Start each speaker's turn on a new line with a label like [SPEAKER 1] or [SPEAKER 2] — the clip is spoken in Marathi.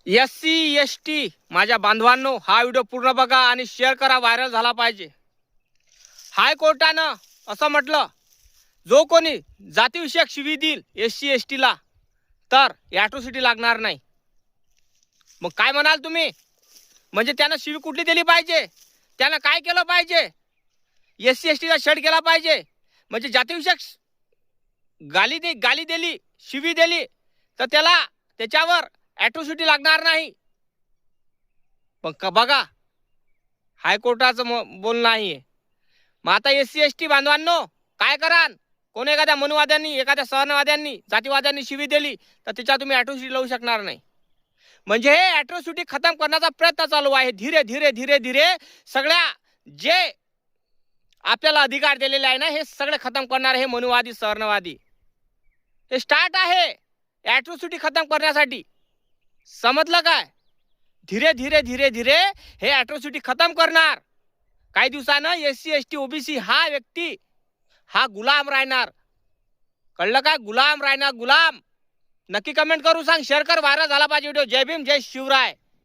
[SPEAKER 1] SC ST माझ्या बांधवांनो, हा व्हिडिओ पूर्ण बघा आणि शेअर करा, व्हायरल झाला पाहिजे। हायकोर्टानं असं म्हटलं, जो कोणी जातीविषयक शिवी देईल SC ST ला तर ॲट्रॉसिटी लागणार नाही। मग काय म्हणाल तुम्ही? म्हणजे त्यानं शिवी कुठली दिली पाहिजे? त्यानं काय केलं पाहिजे? SC ST ला छेड केला पाहिजे? म्हणजे जातीविषयक गाली दिली, शिवी दिली तर त्याच्यावर ॲट्रॉसिटी लागणार नाही। पण बघा, हायकोर्टाचं बोलणं आहे। मग आता SC ST बांधवांनो काय कराल? कोण एखाद्या मनुवाद्यांनी, एखाद्या सहनवाद्यांनी, जातीवाद्यांनी शिवी दिली तर त्याच्यावर तुम्ही ॲट्रॉसिटी लावू शकणार नाही। म्हणजे हे ॲट्रॉसिटी खतम करण्याचा प्रयत्न चालू आहे। धीरे धीरे सगळ्या जे आपल्याला अधिकार दिलेले आहे ना, हे सगळे खतम करणार हे मनुवादी, सहनवादी। हे स्टार्ट आहे ॲट्रॉसिटी खतम करण्यासाठी। समजलं काय? धीरे हे ॲट्रॉसिटी खतम करणार। काही दिवसानं SC ST OBC हा व्यक्ती हा गुलाम राहणार। कळलं काय? गुलाम राहणार, गुलाम। नक्की कमेंट करून सांग, शेअर कर, व्हायरल झाला पाहिजे व्हिडिओ। जय भीम, जय शिवराय।